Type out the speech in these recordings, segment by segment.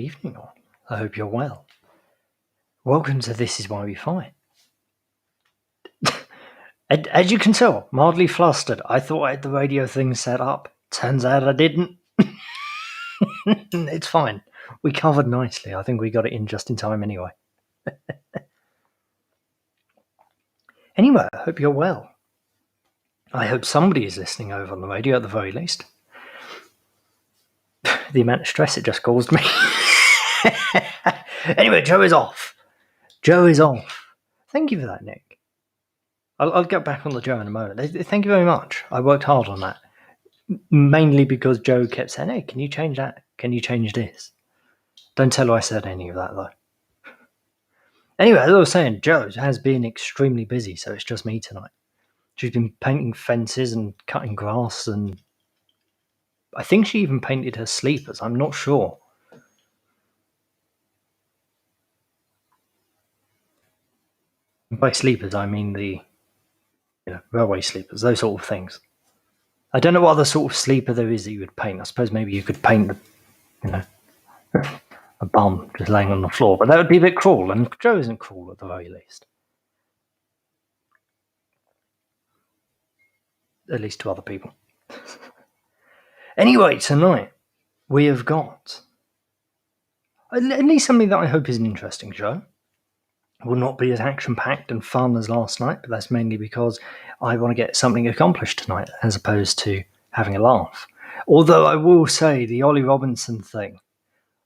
evening all. I hope you're well. Welcome to This Is Why We Fight. As you can tell, mildly flustered. I thought I had the radio thing set up. Turns out I didn't. It's fine. We covered nicely. I think we got it in just in time anyway. Anyway, I hope you're well. I hope somebody is listening over on the radio at the very least. The amount of stress it just caused me. Anyway, Joe is off. Thank you for that, Nick. I'll get back on the Joe in a moment. Thank you very much. I worked hard on that. Mainly because Joe kept saying, hey, can you change that? Can you change this? Don't tell her I said any of that, though. Anyway, as I was saying, Joe has been extremely busy, so it's just me tonight. She's been painting fences and cutting grass, and I think she even painted her sleepers. I'm not sure. By sleepers, I mean the railway sleepers, those sort of things. I don't know what other sort of sleeper there is that you would paint. I suppose maybe you could paint a bum just laying on the floor, but that would be a bit cruel, and Joe isn't cruel at the very least. At least to other people. Anyway, tonight we have got at least something that I hope is an interesting show. It will not be as action-packed and fun as last night, but that's mainly because I want to get something accomplished tonight as opposed to having a laugh. Although I will say the Ollie Robinson thing,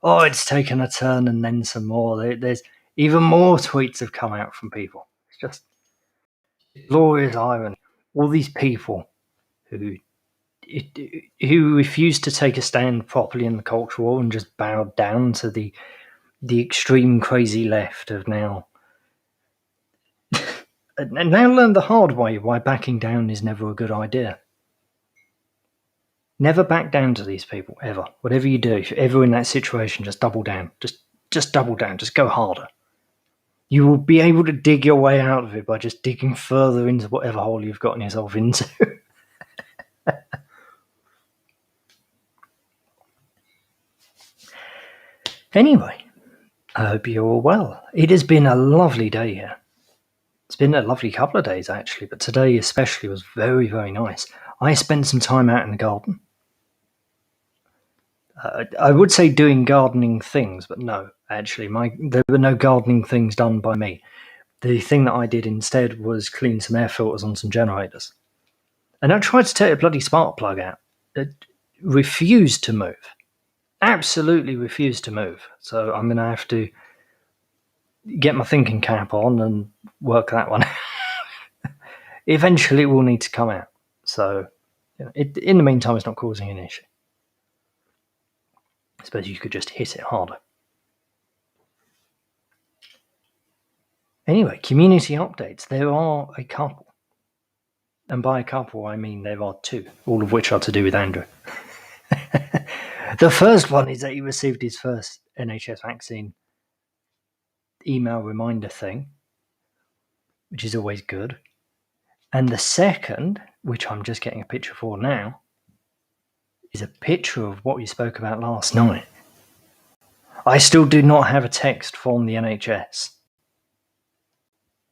it's taken a turn and then some more. There's even more tweets have come out from people. It's just glorious irony. All these people who refused to take a stand properly in the culture war and just bowed down to the extreme crazy left have now learned the hard way why backing down is never a good idea. Never back down to these people, ever. Whatever you do, if you're ever in that situation, just double down. Just double down. Just go harder. You will be able to dig your way out of it by just digging further into whatever hole you've gotten yourself into. Anyway, I hope you're all well. It has been a lovely day here. It's been a lovely couple of days, actually, but today especially was very, very nice. I spent some time out in the garden. I would say doing gardening things, but no, actually, there were no gardening things done by me. The thing that I did instead was clean some air filters on some generators. And I tried to take a bloody spark plug out. It refused to move. Absolutely refused to move. So I'm going to have to get my thinking cap on and work that one out. Eventually it will need to come out. So in the meantime, it's not causing an issue. I suppose you could just hit it harder. Anyway, community updates. There are a couple. And by a couple, I mean there are two, all of which are to do with Andrew. The first one is that he received his first NHS vaccine email reminder thing, which is always good. And the second, which I'm just getting a picture for now, is a picture of what we spoke about last night. I still do not have a text from the NHS,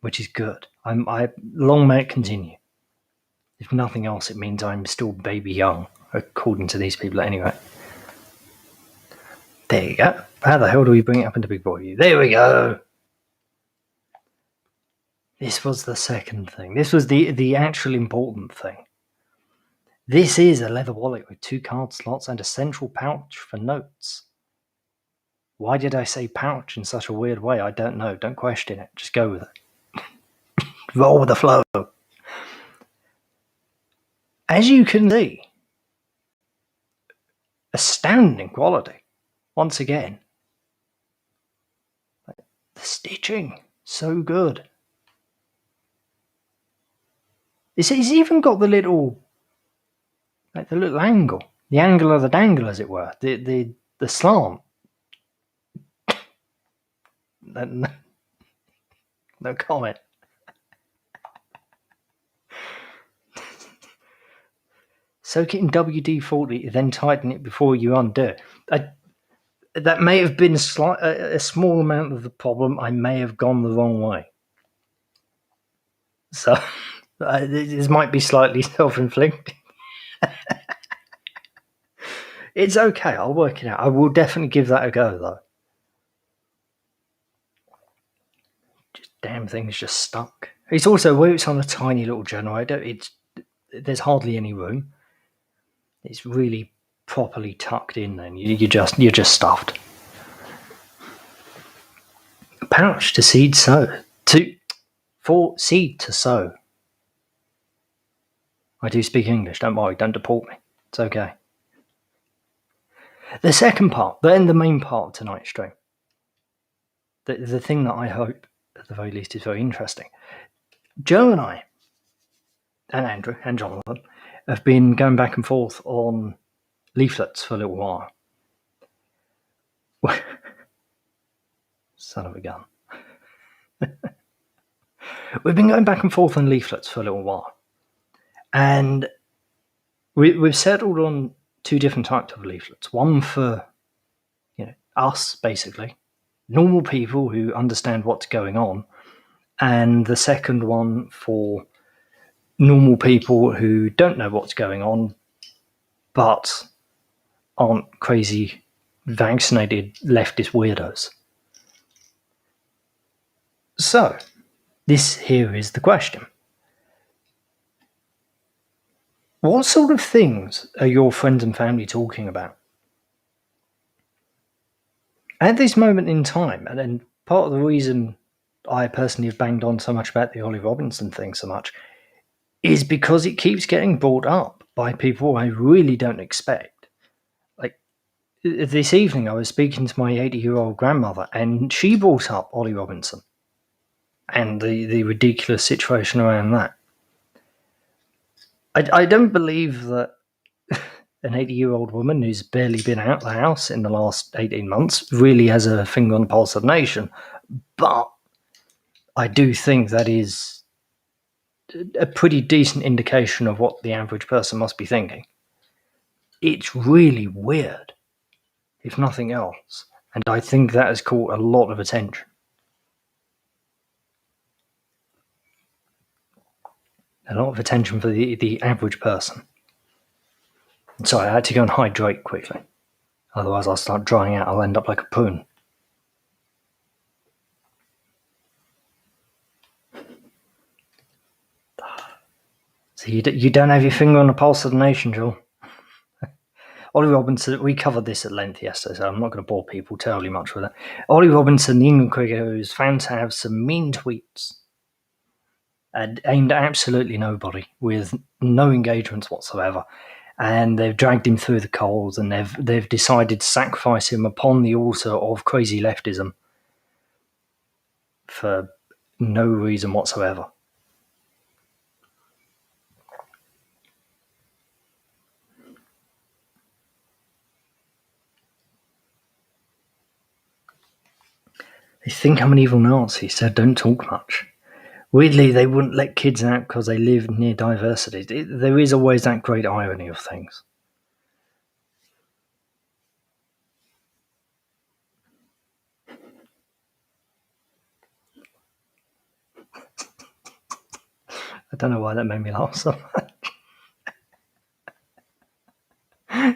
which is good. Long may it continue. If nothing else, it means I'm still baby young, according to these people anyway. There you go. How the hell do we bring it up into big boy view? There we go. This was the second thing. This was the actual important thing. This is a leather wallet with 2 card slots and a central pouch for notes. Why did I say pouch in such a weird way? I don't know. Don't question it. Just go with it. Roll with the flow. As you can see, astounding quality. Once again, the stitching, so good. It's even got the little angle, the angle of the dangle, as it were, the slant. No comment. Soak it in WD-40, then tighten it before you undo it. that may have been a small amount of the problem. I may have gone the wrong way. So this might be slightly self-inflicted. It's okay. I'll work it out. I will definitely give that a go, though. Just damn thing's just stuck. It's also where it's on a tiny little generator. There's hardly any room. It's really properly tucked in. Then you're just stuffed. Pouch to seed sow. For seed to sow. I do speak English. Don't worry. Don't deport me. It's okay. The second part, then the main part of tonight's stream, the thing that I hope, at the very least, is very interesting. Joe and I, and Andrew and Jonathan, have been going back and forth on leaflets for a little while. Son of a gun. We've been going back and forth on leaflets for a little while. And we've settled on two different types of leaflets. One for, us, basically, normal people who understand what's going on, and the second one for normal people who don't know what's going on, but aren't crazy, vaccinated leftist weirdos. So, this here is the question. What sort of things are your friends and family talking about? At this moment in time, and then part of the reason I personally have banged on so much about the Ollie Robinson thing so much is because it keeps getting brought up by people I really don't expect. Like, this evening I was speaking to my 80-year-old grandmother, and she brought up Ollie Robinson and the ridiculous situation around that. I don't believe that an 80-year-old woman who's barely been out of the house in the last 18 months really has a finger on the pulse of the nation. But I do think that is a pretty decent indication of what the average person must be thinking. It's really weird, if nothing else. And I think that has caught a lot of attention. A lot of attention for the average person. Sorry, I had to go and hydrate quickly. Otherwise I'll start drying out. I'll end up like a prune. So you don't have your finger on the pulse of the nation, Joel. Ollie Robinson, we covered this at length yesterday, so I'm not going to bore people terribly much with it. Ollie Robinson, the England cricketer, is found to have some mean tweets aimed at absolutely nobody, with no engagements whatsoever. And they've dragged him through the coals, and they've decided to sacrifice him upon the altar of crazy leftism for no reason whatsoever. They think I'm an evil Nazi, so don't talk much. Weirdly, they wouldn't let kids out because they live near diversity. There is always that great irony of things. I don't know why that made me laugh so much.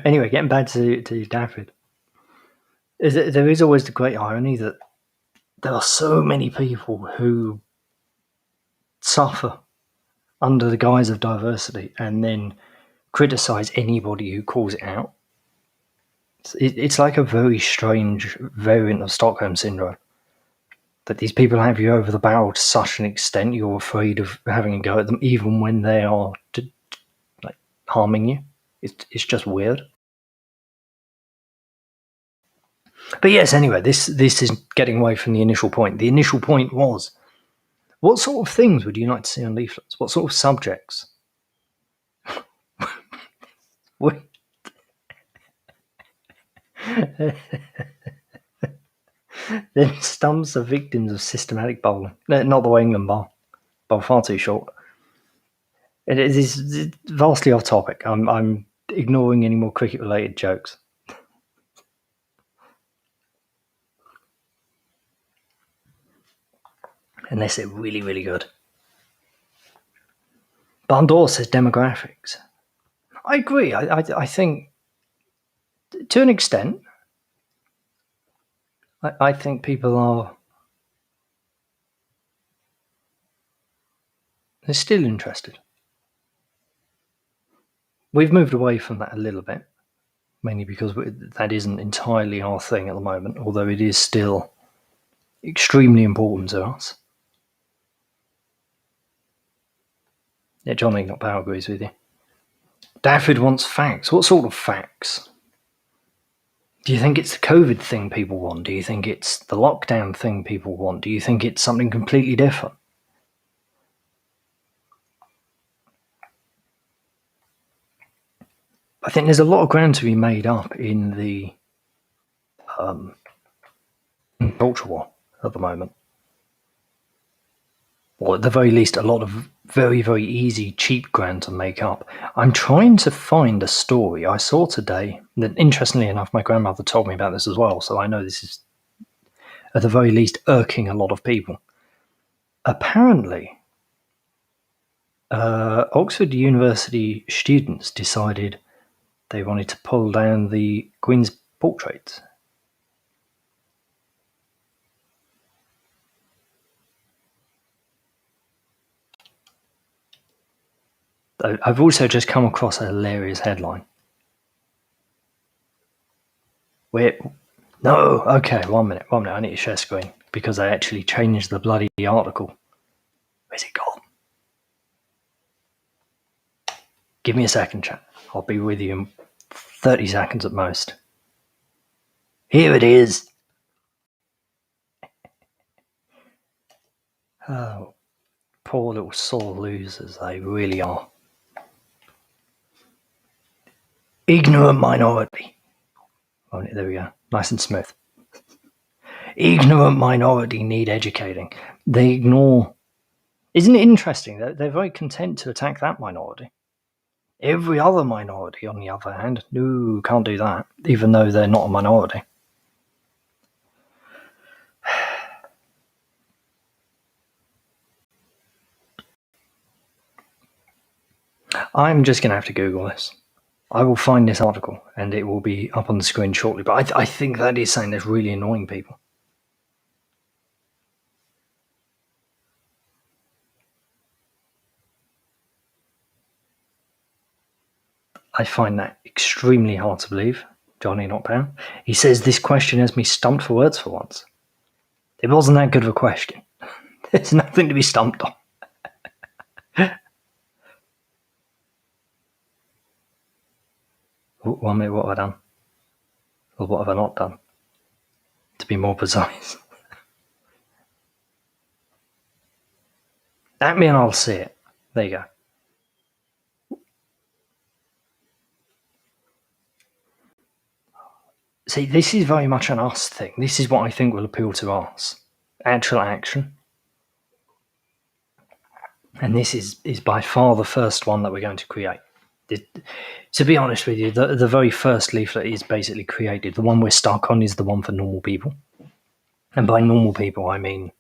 Anyway, getting back to David. There is always the great irony that there are so many people who suffer under the guise of diversity and then criticize anybody who calls it out. It's like a very strange variant of Stockholm Syndrome. That these people have you over the barrel to such an extent you're afraid of having a go at them, even when they are harming you. It's just weird. But yes, anyway, this is getting away from the initial point. The initial point was, what sort of things would you like to see on leaflets? What sort of subjects? Then stumps are victims of systematic bowling. Not the way England bowl. Bowl far too short. It is vastly off topic. I'm ignoring any more cricket-related jokes. unless they're really, really good. Bandor says demographics. I agree. I think, to an extent, I think people are... they're still interested. We've moved away from that a little bit, mainly because that isn't entirely our thing at the moment, although it is still extremely important to us. Yeah, John Enoch Power agrees with you. Dafford wants facts. What sort of facts? Do you think it's the COVID thing people want? Do you think it's the lockdown thing people want? Do you think it's something completely different? I think there's a lot of ground to be made up in the culture war at the moment. Or at the very least, a lot of very, very easy, cheap ground to make up. I'm trying to find a story I saw today that, interestingly enough, my grandmother told me about this as well, so I know this is, at the very least, irking a lot of people. Apparently, Oxford University students decided they wanted to pull down the Queen's portraits. I've also just come across a hilarious headline. No, okay, one minute, I need to share screen, because I actually changed the bloody article. Where's it gone? Give me a second, chat. I'll be with you in 30 seconds at most. Here it is. Oh, poor little sore losers, they really are. Ignorant minority. Oh, there we go. Nice and smooth. Ignorant minority need educating. They ignore... Isn't it interesting that they're very content to attack that minority? Every other minority, on the other hand, no, can't do that, even though they're not a minority. I'm just going to have to Google this. I will find this article, and it will be up on the screen shortly, but I think that is something that's really annoying people. I find that extremely hard to believe. Johnny Not Pound. He says, this question has me stumped for words for once. It wasn't that good of a question. There's nothing to be stumped on. One minute, what have I done? Or what have I not done? To be more precise. At me and I'll see it. There you go. See, this is very much an us thing. This is what I think will appeal to us. Actual action. And this is by far the first one that we're going to create. To be honest with you, the very first leaflet is basically created. The one we're stuck on is the one for normal people. And by normal people, I mean,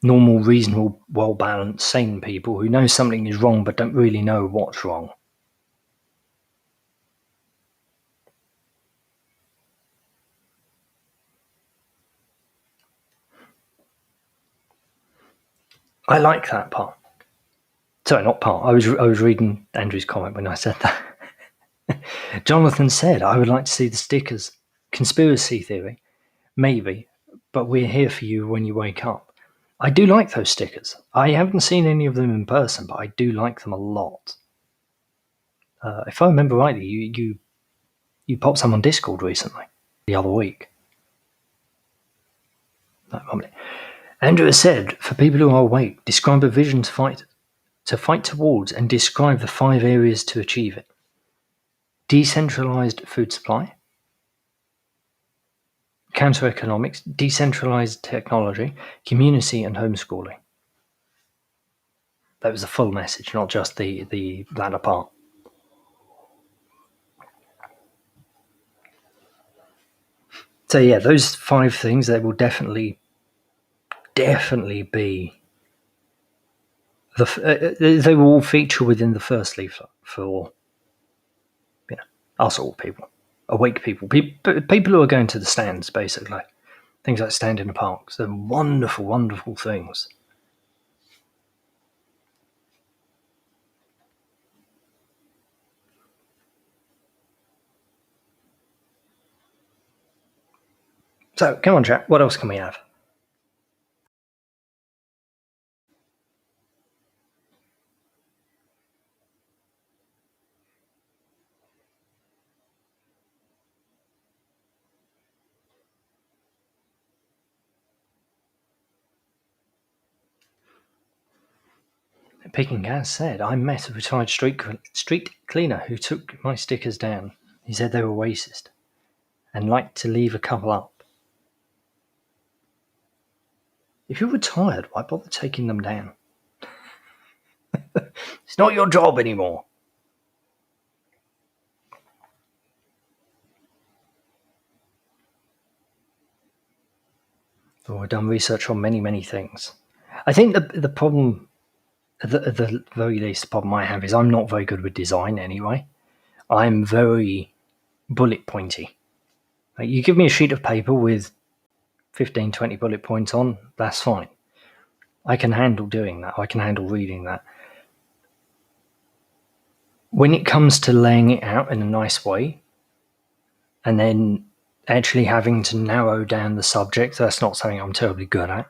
normal, reasonable, well-balanced, sane people who know something is wrong but don't really know what's wrong. I like that part. Sorry, not part. I was reading Andrew's comment when I said that. Jonathan said, I would like to see the stickers. Conspiracy theory. Maybe. But we're here for you when you wake up. I do like those stickers. I haven't seen any of them in person, but I do like them a lot. If I remember rightly, you popped some on Discord recently, the other week. Andrew has said, for people who are awake, describe a vision to fight towards and describe the 5 areas to achieve it. Decentralized food supply, counter economics, decentralized technology, community and homeschooling. That was the full message, not just the latter part. So yeah, those 5 things, they will definitely definitely be they will all feature within the first leaflet for us all people, awake people, people who are going to the stands, basically. Things like stand in the parks. They're wonderful, wonderful things. So, come on, chat. What else can we have? Peking Gaz said, I met a retired street cleaner who took my stickers down. He said they were racist and liked to leave a couple up. If you're retired, why bother taking them down? It's not your job anymore. So I've done research on many, many things. I think the problem, at the very least, the problem I have is I'm not very good with design anyway. I'm very bullet pointy. Like, you give me a sheet of paper with 15, 20 bullet points on, that's fine. I can handle doing that. I can handle reading that. When it comes to laying it out in a nice way and then actually having to narrow down the subject, that's not something I'm terribly good at.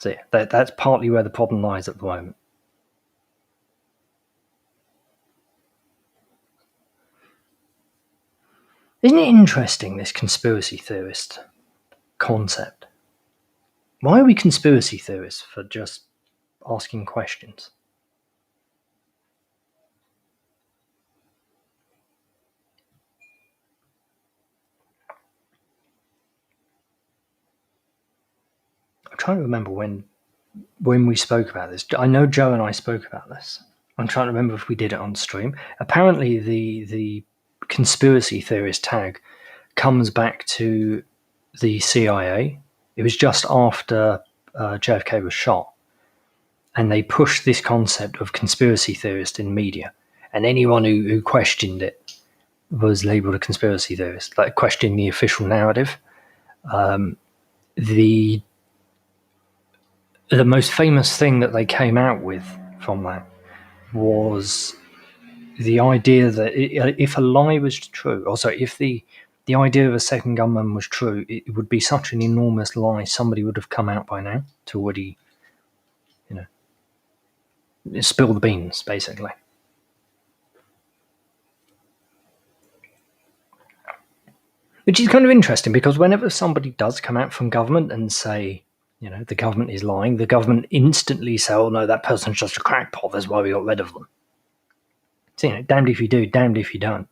So yeah, that's partly where the problem lies at the moment. Isn't it interesting, this conspiracy theorist concept? Why are we conspiracy theorists for just asking questions? I'm trying to remember when we spoke about this. I know Joe and I spoke about this. I'm trying to remember if we did it on stream. Apparently, the conspiracy theorist tag comes back to the CIA. It was just after JFK was shot, and they pushed this concept of conspiracy theorist in media, and anyone who questioned it was labeled a conspiracy theorist, like questioning the official narrative. The most famous thing that they came out with from that was the idea that if a lie was true, or sorry, if the idea of a second gunman was true, it would be such an enormous lie, somebody would have come out by now to already, spill the beans, basically. Which is kind of interesting, because whenever somebody does come out from government and say, the government is lying, the government instantly say, oh no, that person's just a crackpot, that's why we got rid of them. So, damned if you do, damned if you don't.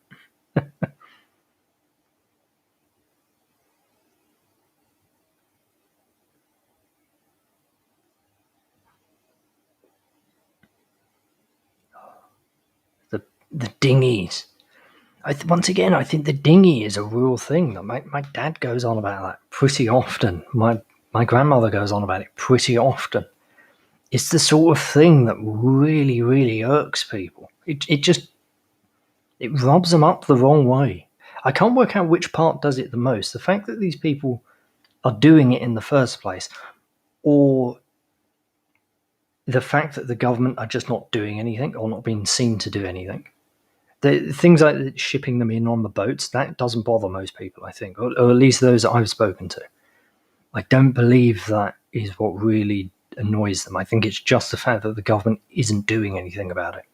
The dinghies. Once again, I think the dinghy is a real thing. My dad goes on about that pretty often. My grandmother goes on about it pretty often. It's the sort of thing that really, really irks people. It rubs them up the wrong way. I can't work out which part does it the most. The fact that these people are doing it in the first place, or the fact that the government are just not doing anything or not being seen to do anything. Things like shipping them in on the boats, that doesn't bother most people, I think, or at least those that I've spoken to. I don't believe that is what really annoys them. I think it's just the fact that the government isn't doing anything about it.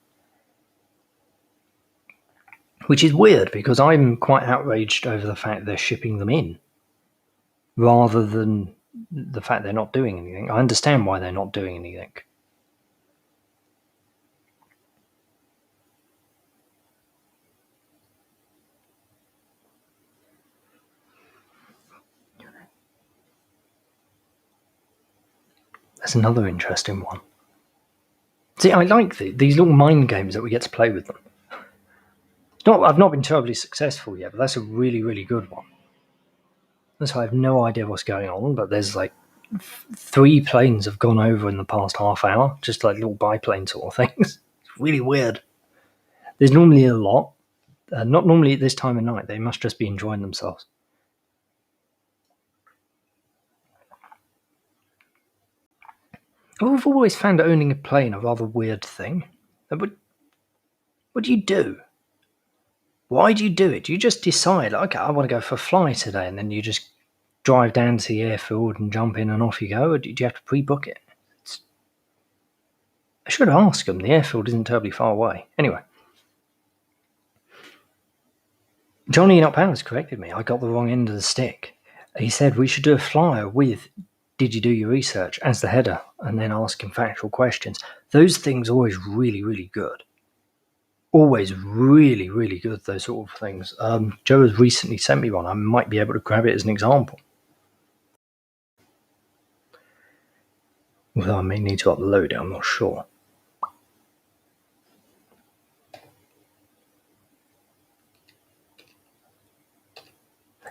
Which is weird, because I'm quite outraged over the fact they're shipping them in, rather than the fact they're not doing anything. I understand why they're not doing anything. That's another interesting one. See, I like these little mind games that we get to play with them. I've not been terribly successful yet, but that's a really, really good one. So I have no idea what's going on, but there's like 3 planes have gone over in the past half hour, just like little biplane sort of things. It's really weird. There's normally a lot. Not normally at this time of night. They must just be enjoying themselves. I've always found owning a plane a rather weird thing. What do you do? Why do you do it? Do you just decide, okay, I want to go for a fly today, and then you just drive down to the airfield and jump in and off you go, or do you have to pre-book it? I should ask them. The airfield isn't terribly far away. Anyway, Johnny Not Powers corrected me. I got the wrong end of the stick. He said we should do a flyer with "Did you do your research?" as the header, and then asking factual questions. Those things are always really, really good. Always really, really good, those sort of things. Joe has recently sent me one. I might be able to grab it as an example. Although I may need to upload it, I'm not sure.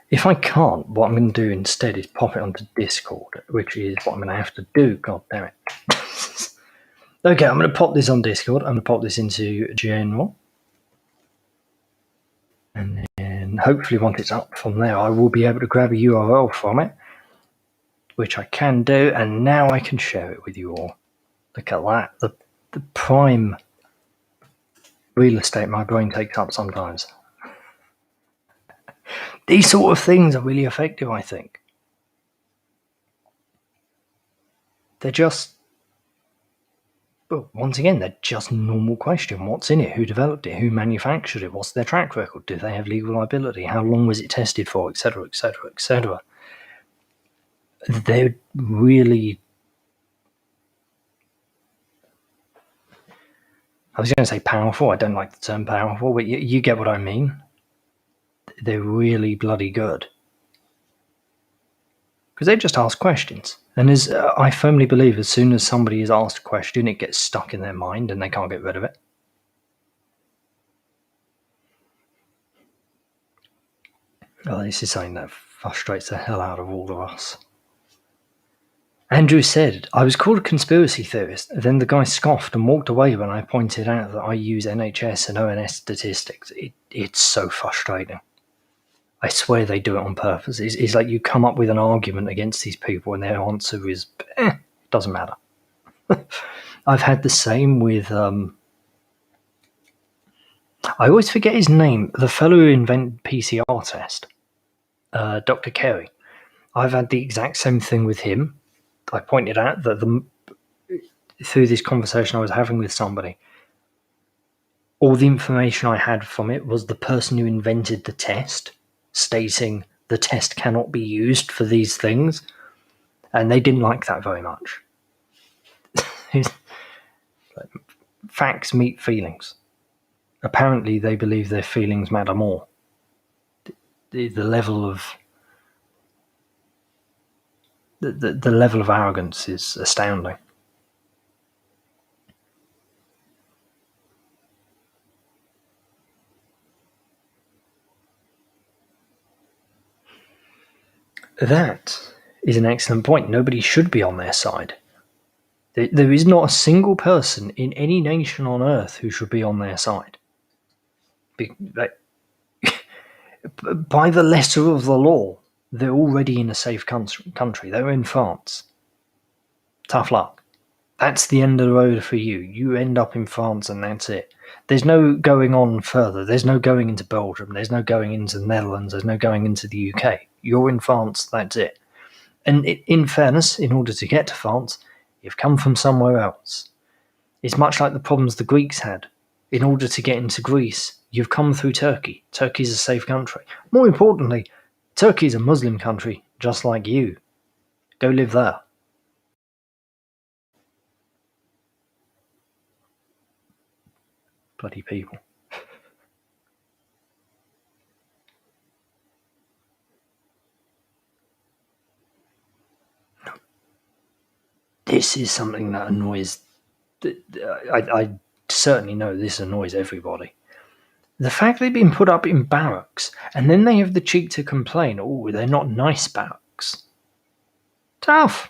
If I can't, what I'm going to do instead is pop it onto Discord, which is what I'm going to have to do. God damn it. Okay, I'm going to pop this on Discord. I'm going to pop this into General. And then hopefully once it's up from there, I will be able to grab a URL from it, which I can do. And now I can share it with you all. Look at that. The prime real estate my brain takes up sometimes. These sort of things are really effective, I think. They're just, well, once again, they're just normal question. What's in it? Who developed it? Who manufactured it? What's their track record? Do they have legal liability? How long was it tested for? Etc., etc., etc. They're really, I was going to say powerful. I don't like the term powerful, but you get what I mean. They're really bloody good. Because they just ask questions. And as I firmly believe, as soon as somebody is asked a question, it gets stuck in their mind and they can't get rid of it. Oh, this is something that frustrates the hell out of all of us. Andrew said, I was called a conspiracy theorist. Then the guy scoffed and walked away when I pointed out that I use NHS and ONS statistics. It's so frustrating. I swear they do it on purpose. It's like you come up with an argument against these people and their answer is, it doesn't matter. I've had the same with, I always forget his name, the fellow who invented PCR test, Dr. Kerry. I've had the exact same thing with him. I pointed out that through this conversation I was having with somebody, all the information I had from it was the person who invented the test stating the test cannot be used for these things, and they didn't like that very much. Facts meet feelings. Apparently they believe their feelings matter more. The level of the level of arrogance is astounding. That is an excellent point. Nobody should be on their side. There is not a single person in any nation on earth who should be on their side. By the letter of the law, they're already in a safe country. They're in France. Tough luck. That's the end of the road for you. You end up in France and that's it. There's no going on further. There's no going into Belgium. There's no going into the Netherlands. There's no going into the UK. You're in France, that's it. And in fairness, in order to get to France, you've come from somewhere else. It's much like the problems the Greeks had. In order to get into Greece, you've come through Turkey. Turkey's a safe country. More importantly, Turkey's a Muslim country, just like you. Go live there. Bloody people. This is something that annoys. I certainly know this annoys everybody. The fact they've been put up in barracks, and then they have the cheek to complain, oh, they're not nice barracks. Tough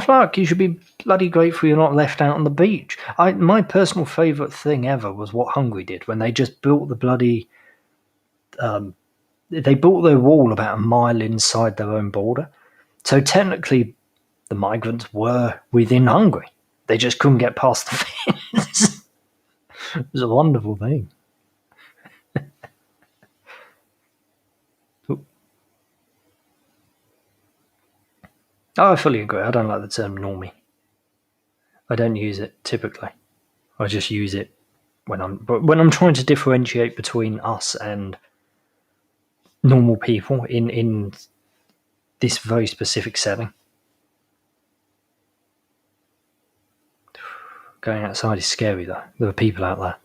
luck. You should be bloody grateful you're not left out on the beach. My personal favourite thing ever was what Hungary did when they just built the bloody... they built their wall about a mile inside their own border. So technically, the migrants were within Hungary. They just couldn't get past the fence. It was a wonderful thing. I fully agree. I don't like the term normie. I don't use it typically. I just use it when I'm trying to differentiate between us and normal people in this very specific setting. Going outside is scary though. There are people out there.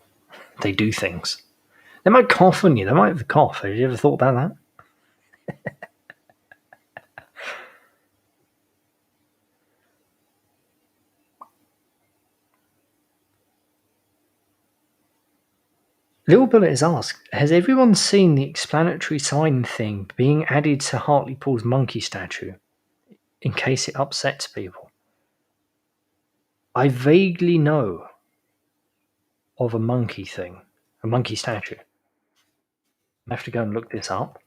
They do things. They might cough on you. They might have a cough. Have you ever thought about that? Little Bullet has asked, has everyone seen the explanatory sign thing being added to Hartlepool's monkey statue in case it upsets people? I vaguely know of a monkey thing, a monkey statue. I have to go and look this up.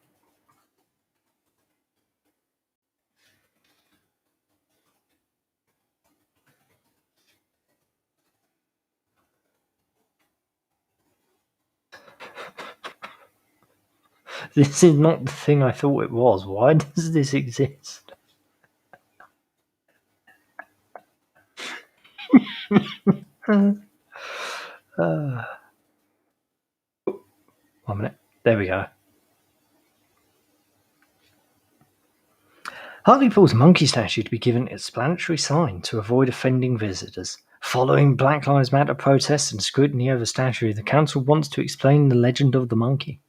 This is not the thing I thought it was. Why does this exist? One minute. There we go. Hartlepool's monkey statue to be given an explanatory sign to avoid offending visitors. Following Black Lives Matter protests and scrutiny over the statue, the council wants to explain the legend of the monkey.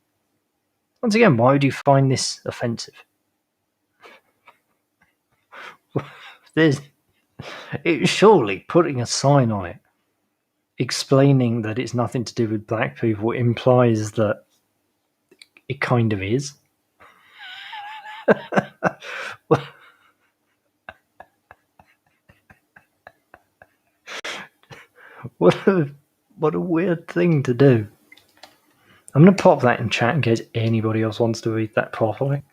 Once again, why would you find this offensive? It's surely putting a sign on it explaining that it's nothing to do with black people implies that it kind of is. What a weird thing to do. I'm going to pop that in chat in case anybody else wants to read that properly.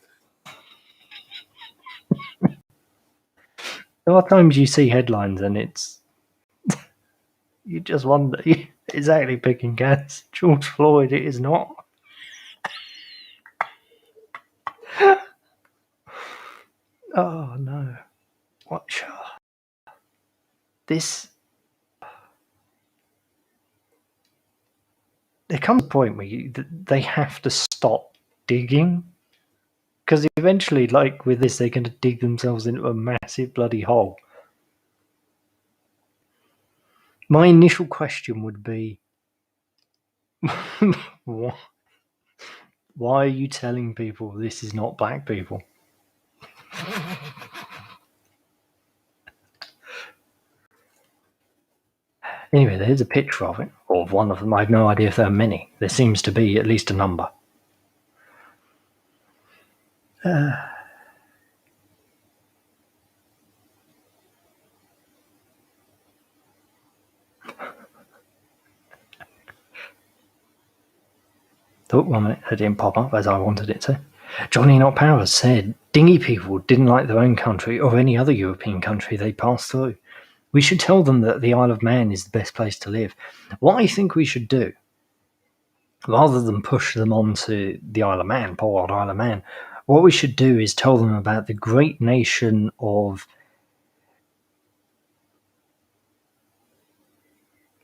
There are times you see headlines and it's... you just wonder, exactly picking cats. George Floyd, it is not. Oh no. Watch. This... there comes a point where they have to stop digging. Because eventually, like with this, they're going to dig themselves into a massive bloody hole. My initial question would be, why are you telling people this is not black people? Anyway, there's a picture of it, or of one of them. I have no idea if there are many. There seems to be at least a number. Oh, 1 minute, it didn't pop up as I wanted it to. Johnny Not Powers said, dingy people didn't like their own country or any other European country they passed through. We should tell them that the Isle of Man is the best place to live. What I think we should do, rather than push them onto the Isle of Man, poor old Isle of Man, what we should do is tell them about the great nation of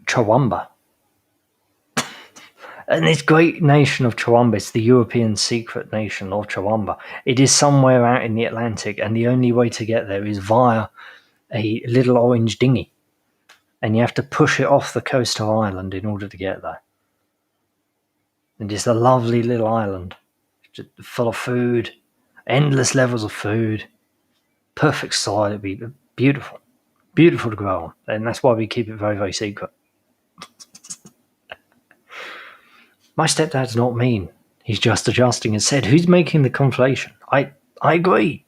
Chawamba. And this great nation of Chawamba is the European secret nation of Chawamba. It is somewhere out in the Atlantic, and the only way to get there is via a little orange dinghy. And you have to push it off the coast of Ireland in order to get there. And it's a lovely little island, just full of food, endless levels of food, perfect soil. It'd be beautiful, beautiful to grow on. And that's why we keep it very, very secret. My stepdad's not mean. He's just adjusting and said, who's making the conflation? I agree.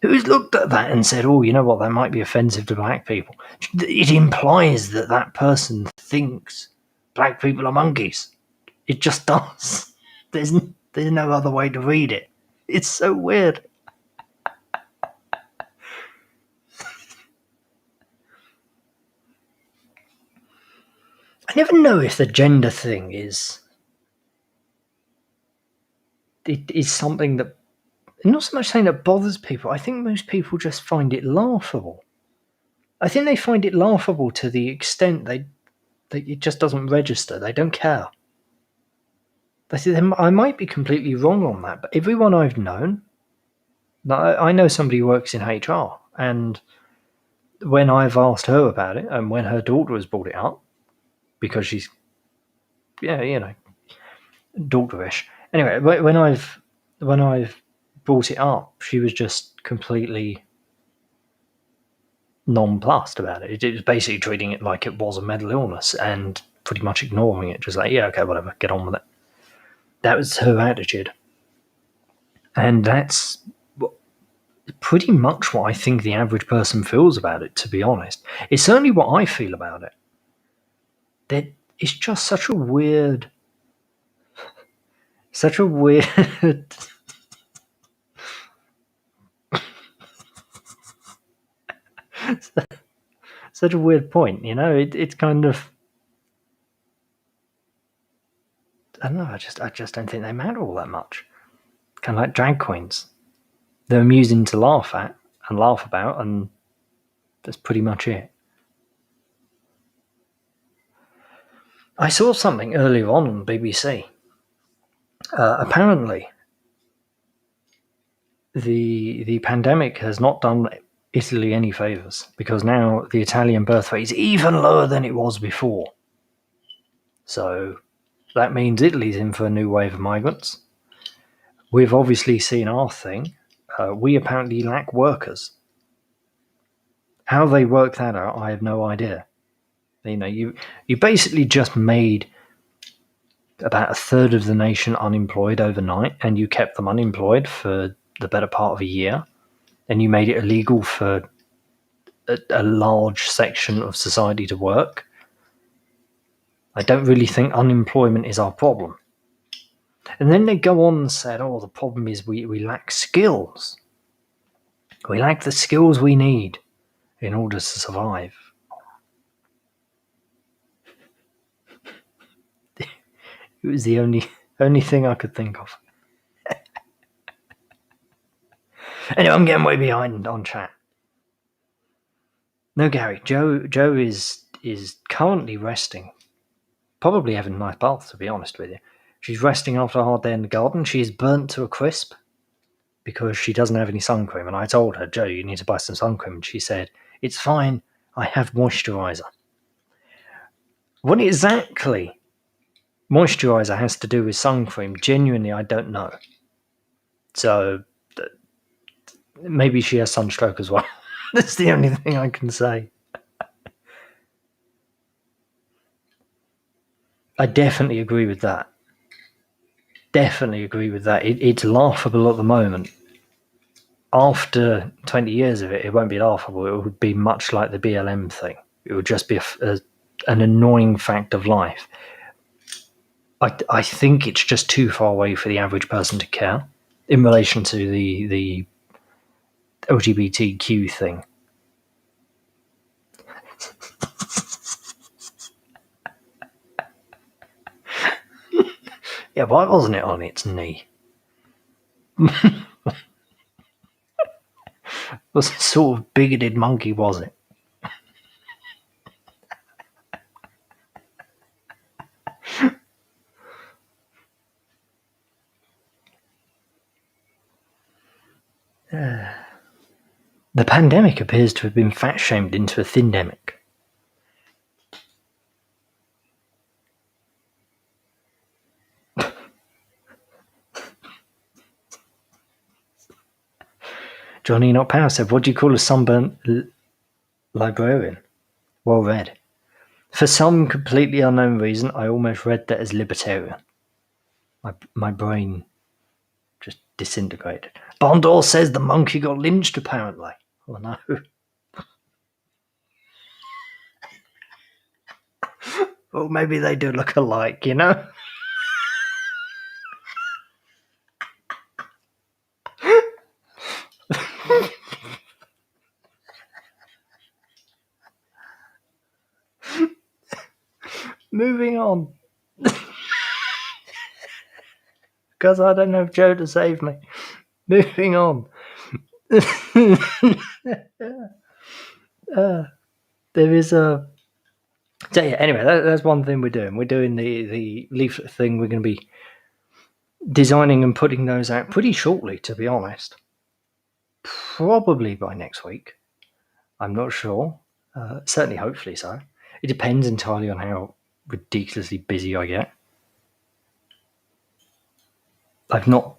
Who's looked at that and said, oh, you know what, that might be offensive to black people? It implies that that person thinks black people are monkeys. It just does. There's no other way to read it. It's so weird. I never know if the gender thing is something that, not so much saying that bothers people. I think most people just find it laughable. I think they find it laughable to the extent it just doesn't register. They don't care. I might be completely wrong on that, but everyone I've known, I know somebody who works in HR, and when I've asked her about it, and when her daughter has brought it up, because she's, daughterish. Anyway, when I've brought it up, she was just completely nonplussed about it. It was basically treating it like it was a mental illness and pretty much ignoring it, just like, yeah, okay, whatever, get on with it. That was her attitude. And that's pretty much what I think the average person feels about it, to be honest. It's certainly what I feel about it. That it's just such a weird such a weird such a weird point, you know. It's kind of, I don't know, I just don't think they matter all that much. Kind of like drag queens. They're amusing to laugh at and laugh about, and that's pretty much it. I saw something earlier on BBC. Apparently, the pandemic has not done Italy any favours, because now the Italian birth rate is even lower than it was before. So that means Italy's in for a new wave of migrants. We've obviously seen our thing. We apparently lack workers. How they work that out, I have no idea. You know, you basically just made about a third of the nation unemployed overnight, and you kept them unemployed for the better part of a year, and you made it illegal for a large section of society to work. I don't really think unemployment is our problem. And then they go on and said, oh, the problem is we lack skills. We lack the skills we need in order to survive. It was the only thing I could think of. Anyway, I'm getting way behind on chat. No, Gary, Joe is currently resting. Probably having a nice bath, to be honest with you. She's resting after a hard day in the garden. She is burnt to a crisp because she doesn't have any sun cream. And I told her, Joe, you need to buy some sun cream. And she said, it's fine, I have moisturiser. What exactly moisturiser has to do with sun cream, genuinely, I don't know. So maybe she has sunstroke as well. That's the only thing I can say. I definitely agree with that. It's laughable at the moment. After 20 years of it, it won't be laughable. It would be much like the BLM thing. It would just be an annoying fact of life. I think it's just too far away for the average person to care in relation to the LGBTQ thing. Yeah, why wasn't it on its knee? What sort of bigoted monkey was it? The pandemic appears to have been fat-shamed into a thin-demic. Johnny Not Power said, what do you call a sunburnt librarian? Well read. For some completely unknown reason, I almost read that as libertarian. My brain just disintegrated. Bondor says the monkey got lynched, apparently. Oh no. Well, maybe they do look alike, you know? Moving on. Because I don't have Joe to save me. Moving on. There is a... So yeah, anyway, that's one thing we're doing. We're doing the leaflet thing. We're going to be designing and putting those out pretty shortly, to be honest. Probably by next week. I'm not sure. Certainly, hopefully so. It depends entirely on how ridiculously busy I get. I've not...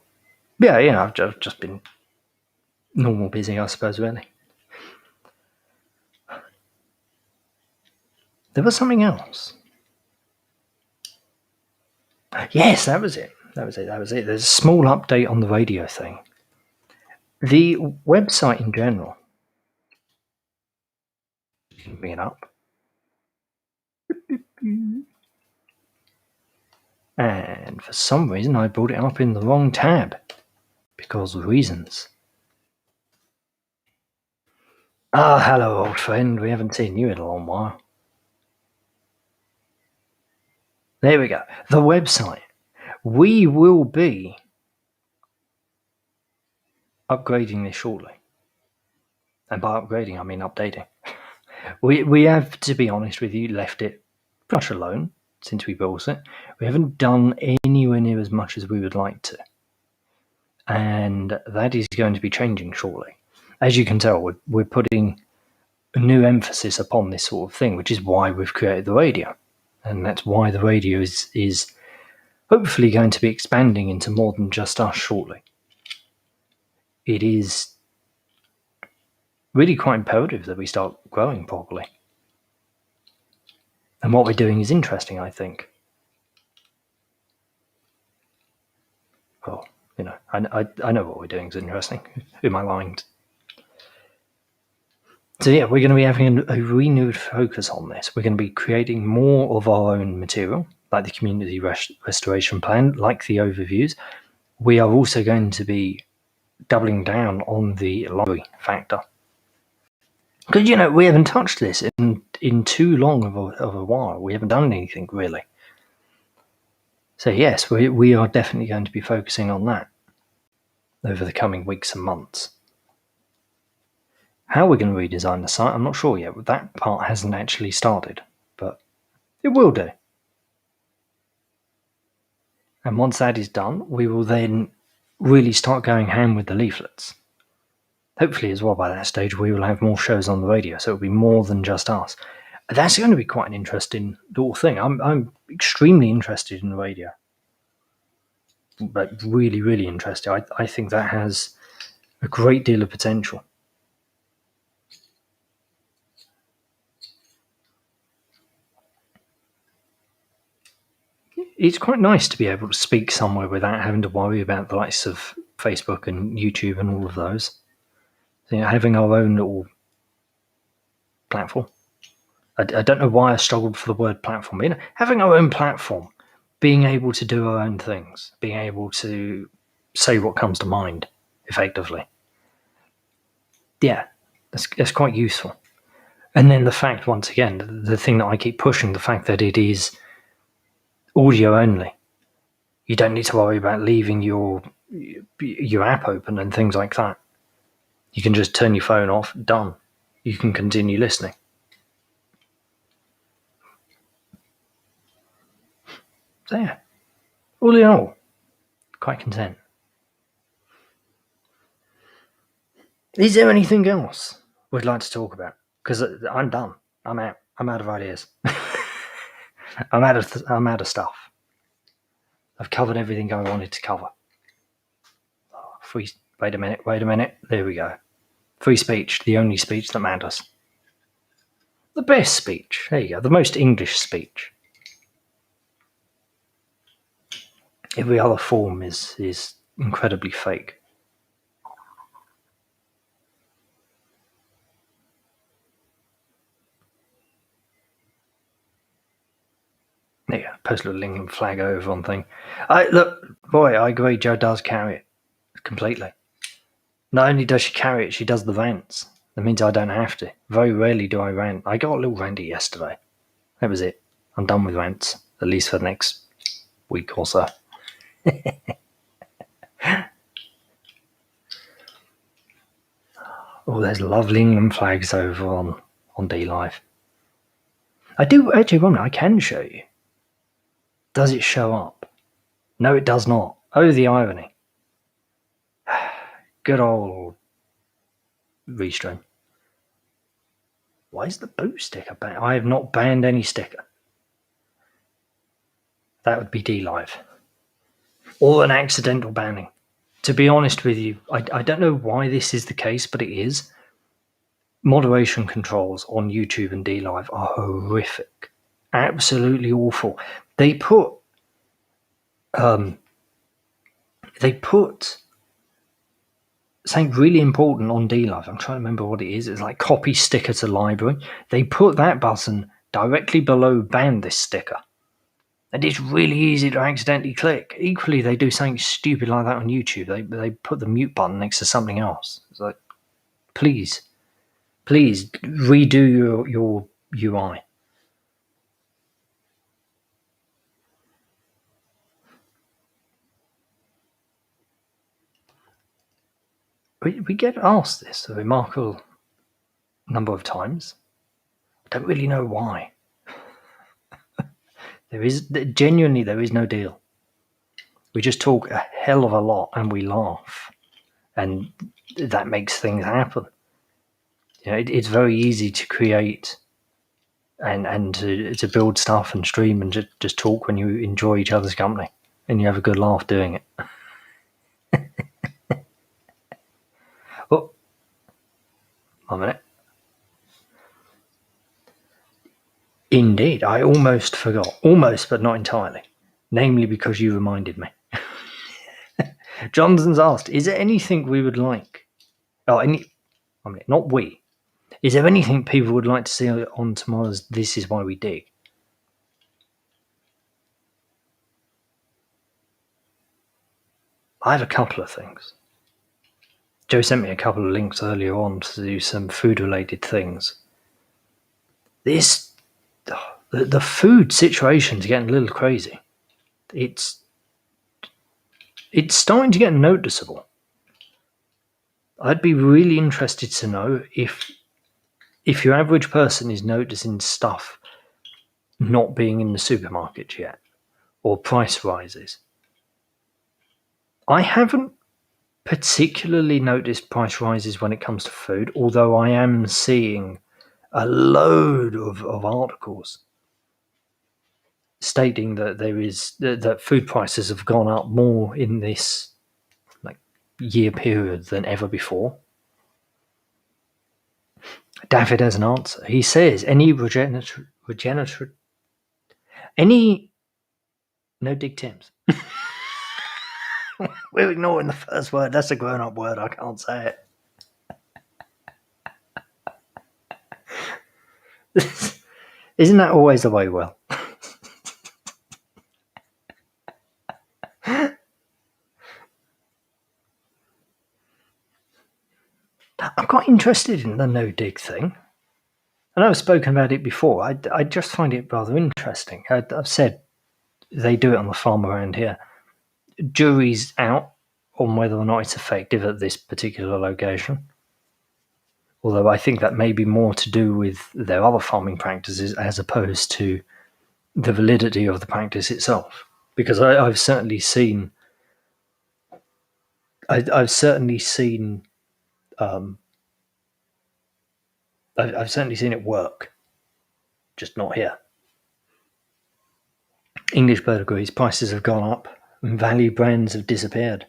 Yeah, you know, I've just been normal busy, I suppose, really. There was something else. Yes, that was it. There's a small update on the radio thing. The website in general. Bring it up. And for some reason, I brought it up in the wrong tab. Because of reasons. Ah, hello, old friend. We haven't seen you in a long while. There we go. The website. We will be upgrading this shortly. And by upgrading, I mean updating. We have, to be honest with you, left it pretty much alone since we built it. We haven't done anywhere near as much as we would like to. And that is going to be changing shortly. As you can tell, we're putting a new emphasis upon this sort of thing, which is why we've created the radio. And that's why the radio is hopefully going to be expanding into more than just us shortly. It is really quite imperative that we start growing properly. And what we're doing is interesting, I think. Well, you know, I know what we're doing is interesting. Who am I lying to? So yeah, we're going to be having a renewed focus on this. We're going to be creating more of our own material, like the community restoration plan, like the overviews. We are also going to be doubling down on the library factor. Because, you know, we haven't touched this in too long of a while. We haven't done anything, really. So yes, we are definitely going to be focusing on that over the coming weeks and months. How we're going to redesign the site, I'm not sure yet. That part hasn't actually started, but it will do. And once that is done, we will then really start going ham with the leaflets. Hopefully as well by that stage we will have more shows on the radio, so it'll be more than just us. That's going to be quite an interesting little thing. I'm extremely interested in the radio. But really, really interested. I think that has a great deal of potential. It's quite nice to be able to speak somewhere without having to worry about the likes of Facebook and YouTube and all of those. So, you know, having our own little platform. I don't know why I struggled for the word platform. You know, having our own platform, being able to do our own things, being able to say what comes to mind, effectively. Yeah, that's quite useful. And then the fact, once again, the thing that I keep pushing, the fact that it is audio only. You don't need to worry about leaving your app open and things like that. You can just turn your phone off, done. You can continue listening. So yeah, all in all, quite content. Is there anything else we'd like to talk about? Because I'm done. I'm out. I'm out of ideas. I'm out of stuff. I've covered everything I wanted to cover. Wait a minute. There we go. Free speech, the only speech that matters. The best speech. There you go. The most English speech. Every other form is incredibly fake. Yeah, post a little England flag over on thing. I agree. Jo does carry it completely. Not only does she carry it, she does the rants. That means I don't have to. Very rarely do I rant. I got a little ranty yesterday. That was it. I'm done with rants, at least for the next week or so. Oh, there's lovely England flags over on D Live. I do actually wonder, I can show you. Does it show up? No, it does not. Oh, the irony. Good old Restream. Why is the boot sticker banned? I have not banned any sticker. That would be D Live. Or an accidental banning. To be honest with you, I don't know why this is the case, but it is. Moderation controls on YouTube and D Live are horrific. Absolutely awful. They put something really important on D Live. I'm trying to remember what it is. It's like copy sticker to library. They put that button directly below ban this sticker. And it's really easy to accidentally click. Equally, they do something stupid like that on YouTube. They put the mute button next to something else. It's like, please redo your UI. We get asked this a remarkable number of times. I don't really know why. There is no deal. We just talk a hell of a lot and we laugh, and that makes things happen. You know, it's very easy to create and to build stuff and stream and just talk when you enjoy each other's company and you have a good laugh doing it. Oh, 1 minute. Indeed, I almost forgot. Almost, but not entirely. Namely because you reminded me. Johnson's asked, is there anything we would like? Not we. Is there anything people would like to see on tomorrow's This Is Why We Dig? I have a couple of things. Joe sent me a couple of links earlier on to do some food-related things. The food situation's getting a little crazy. It's starting to get noticeable. I'd be really interested to know if your average person is noticing stuff not being in the supermarket yet, or price rises. I haven't particularly noticed price rises when it comes to food, although I am seeing a load of articles stating that that food prices have gone up more in this year period than ever before. David has an answer. He says any no dig Tims. We're ignoring the first word. That's a grown-up word. I can't say it. Isn't that always the way, Will? I'm quite interested in the no dig thing. I know I've spoken about it before. I just find it rather interesting. I've said they do it on the farm around here. Jury's out on whether or not it's effective at this particular location. Although I think that may be more to do with their other farming practices as opposed to the validity of the practice itself. Because I've certainly seen I've certainly seen it work, just not here. English bird agrees. Prices have gone up and value brands have disappeared.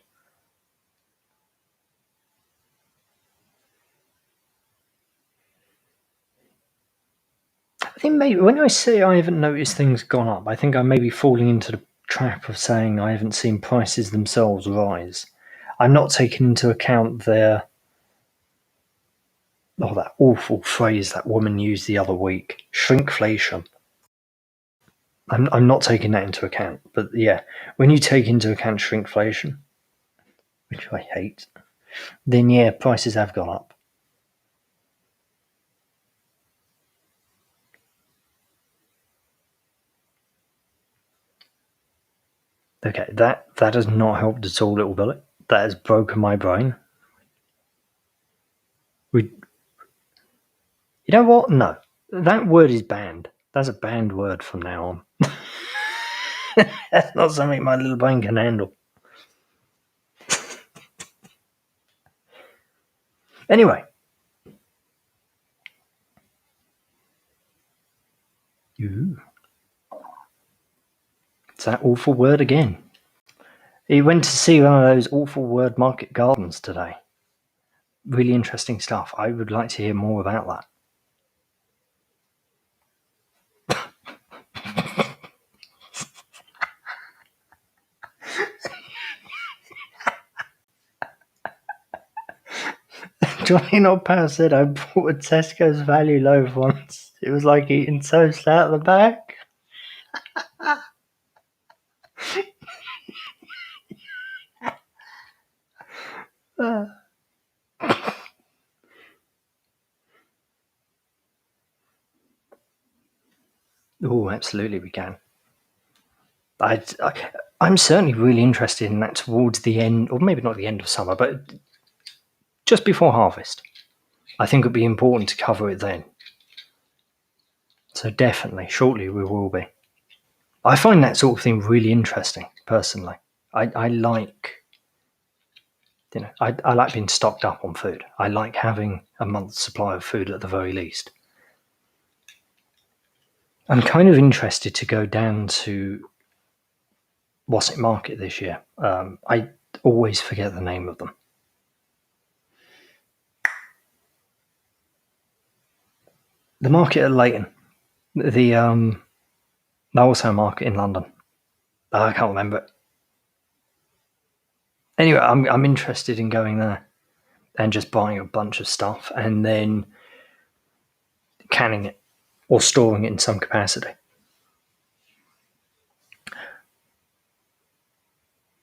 I think maybe when I say I haven't noticed things gone up, I think I may be falling into the trap of saying I haven't seen prices themselves rise. I'm not taking into account that awful phrase that woman used the other week, shrinkflation. I'm not taking that into account. But yeah, when you take into account shrinkflation, which I hate, then yeah, prices have gone up. Okay, that has not helped at all, little Billy. That has broken my brain. You know what? No, that word is banned. That's a banned word from now on. That's not something my little brain can handle. Anyway. Ooh. It's that awful word again. He went to see one of those awful word market gardens today. Really interesting stuff. I would like to hear more about that. Johnny Not Power said I bought a Tesco's value loaf once. It was like eating toast out of the bag. Oh, absolutely we can. I'm certainly really interested in that towards the end, or maybe not the end of summer, but just before harvest. I think it would be important to cover it then. So definitely, shortly we will be. I find that sort of thing really interesting, personally. I like, I like being stocked up on food. I like having a month's supply of food at the very least. I'm kind of interested to go down to Wassett Market this year. I always forget the name of them. The market at Leighton, the wholesale market in London. I can't remember it. Anyway, I'm interested in going there and just buying a bunch of stuff and then canning it or storing it in some capacity.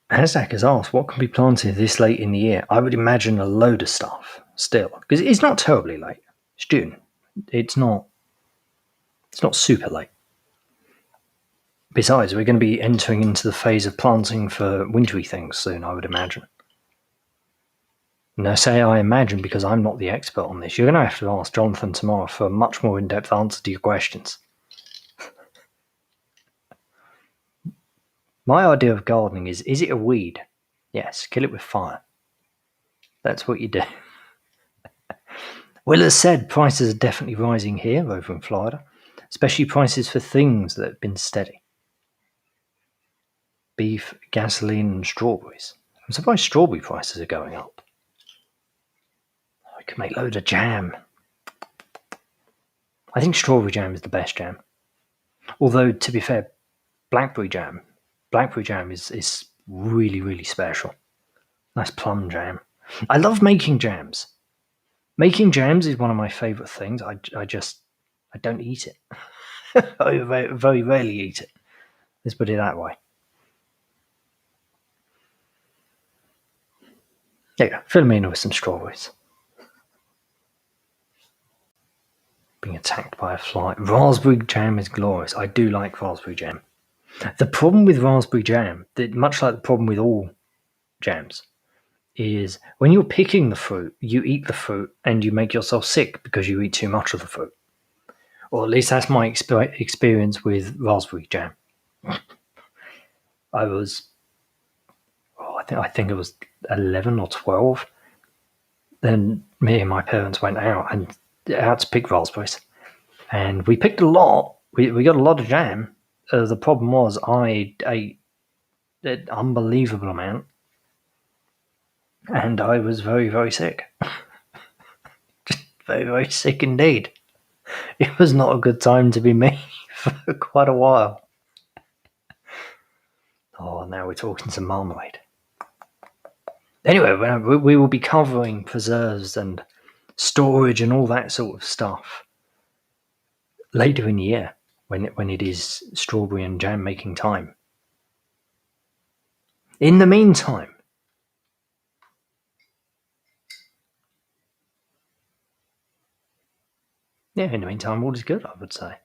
Hashtag has asked, what can be planted this late in the year? I would imagine a load of stuff still, because it's not terribly late. It's June. It's not super late. Besides, we're going to be entering into the phase of planting for wintry things soon, I would imagine. And I say I imagine because I'm not the expert on this. You're going to have to ask Jonathan tomorrow for a much more in-depth answer to your questions. My idea of gardening is it a weed? Yes, kill it with fire. That's what you do. Well, as said, prices are definitely rising here over in Florida, especially prices for things that have been steady. Beef, gasoline, and strawberries. I'm surprised strawberry prices are going up. I could make loads of jam. I think strawberry jam is the best jam. Although, to be fair, blackberry jam is really, really special. Nice plum jam. I love making jams. Making jams is one of my favourite things. I don't eat it. I very, very rarely eat it. Let's put it that way. There you go. Fill me in with some strawberries. Being attacked by a fly. Raspberry jam is glorious. I do like raspberry jam. The problem with raspberry jam, much like the problem with all jams, is when you're picking the fruit, you eat the fruit and you make yourself sick because you eat too much of the fruit. Or at least that's my experience with raspberry jam. I think it was 11 or 12. Then me and my parents went out to pick raspberries, and we picked a lot. We got a lot of jam. The problem was I ate an unbelievable amount, and I was very, very sick. Just very, very sick indeed. It was not a good time to be me for quite a while. we're talking some marmalade. Anyway, we will be covering preserves and storage and all that sort of stuff later in the year when it is strawberry and jam making time. In the meantime, all is good, I would say.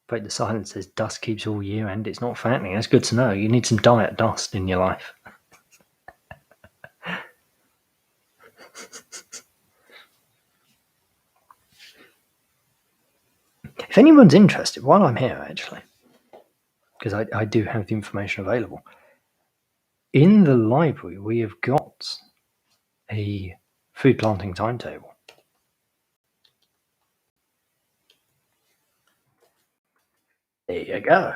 Break the silence says dust keeps all year and it's not fattening. That's good to know. You need some diet dust in your life. If anyone's interested, while I'm here actually, because I do have the information available, in the library we have got a food planting timetable. There you go.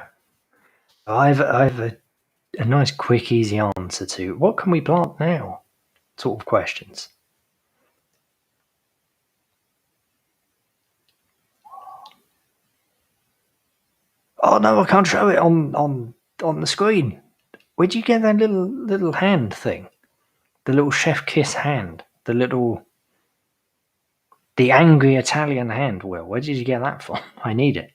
I have a nice, quick, easy answer to what can we plant now sort of questions. Oh no, I can't show it on the screen. Where'd you get that little hand thing? The little chef kiss hand. The angry Italian hand, Will. Where did you get that from? I need it.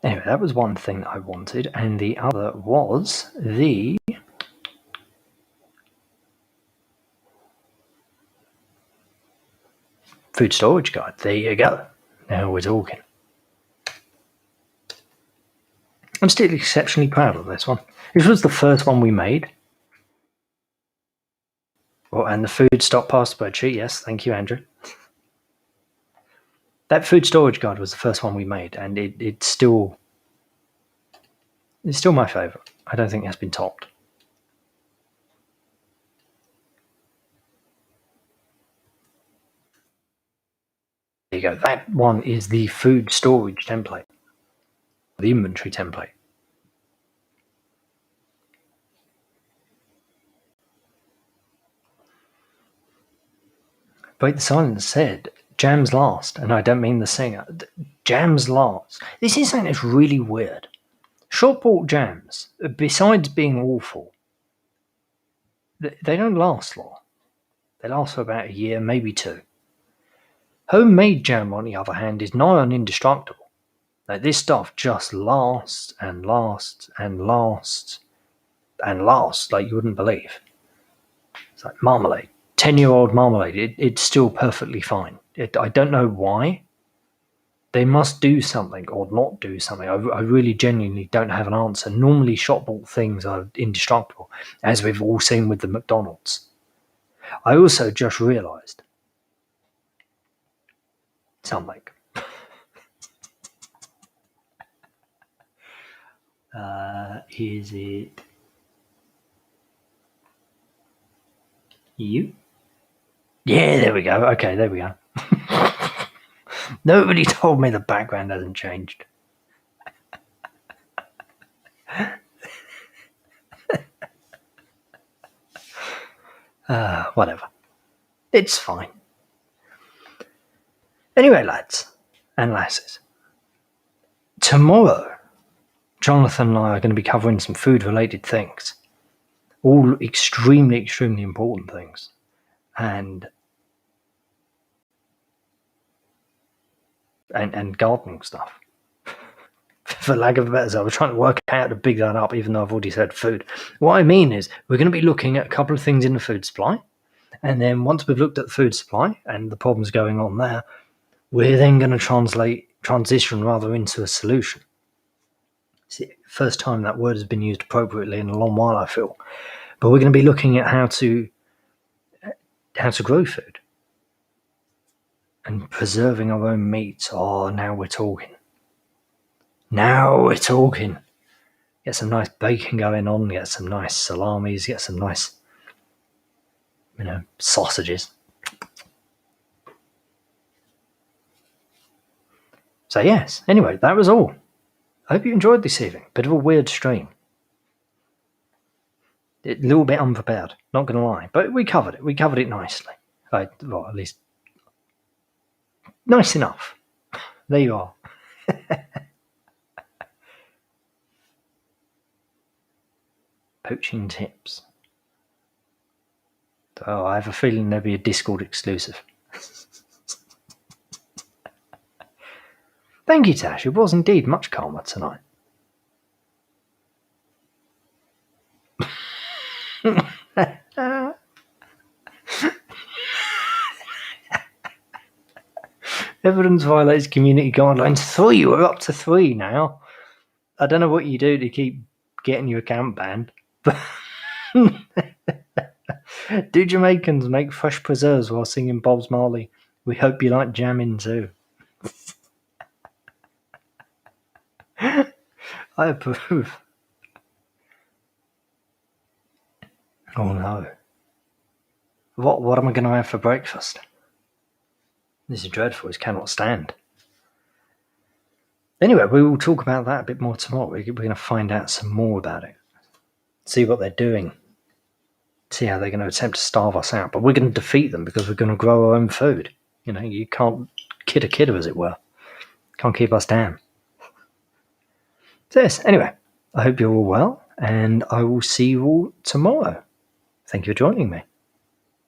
Anyway, that was one thing that I wanted, and the other was the food storage guide. There you go. Now we're talking. I'm still exceptionally proud of this one. This was the first one we made. Oh, and the food stockpile spreadsheet. Yes, thank you, Andrew. That food storage guide was the first one we made, and it's still my favourite. I don't think it has been topped. There you go. That one is the food storage template, the inventory template. Break the Silence said, jams last, and I don't mean the singer. Jams last. This is something that's really weird. Shop-bought jams, besides being awful, they don't last long. They last for about a year, maybe two. Homemade jam, on the other hand, is nigh on indestructible. Like, this stuff just lasts and lasts and lasts and lasts like you wouldn't believe. It's like marmalade. 10-year-old marmalade, it's still perfectly fine. I don't know why. They must do something or not do something. I really genuinely don't have an answer. Normally shop-bought things are indestructible, as we've all seen with the McDonald's. I also just realised something. Is it you? Yeah, there we go. Okay, there we go. Nobody told me the background hasn't changed. Whatever. It's fine. Anyway, lads and lasses, tomorrow, Jonathan and I are going to be covering some food-related things. All extremely, extremely important things. And gardening stuff. For lack of a better, I was trying to work out how to big that up, even though I've already said food. What I mean is, we're going to be looking at a couple of things in the food supply, and then once we've looked at the food supply and the problems going on there, we're then going to transition into a solution. See, first time that word has been used appropriately in a long while, I feel. But we're going to be looking at how to grow food and preserving our own meat. Oh, now we're talking. Get some nice bacon going on, get some nice salamis, get some nice, sausages. So yes, anyway, that was all. I hope you enjoyed this evening. Bit of a weird stream. A little bit unprepared, not going to lie. But we covered it. We covered it nicely. Well, at least Nice enough. There you are. Poaching tips. Oh, I have a feeling there'll be a Discord exclusive. Thank you, Tash. It was indeed much calmer tonight. Evidence violates community guidelines 3. We're up to 3 now. I don't know what you do to keep getting your account banned. Do Jamaicans make fresh preserves while singing Bob Marley? We hope you like jamming too. I approve. Oh no. What am I going to have for breakfast? This is dreadful. It cannot stand. Anyway, we will talk about that a bit more tomorrow. We're going to find out some more about it. See what they're doing. See how they're going to attempt to starve us out. But we're going to defeat them because we're going to grow our own food. You know, you can't kid a kidder, as it were. Can't keep us down. So yes, anyway, I hope you're all well, and I will see you all tomorrow. Thank you for joining me.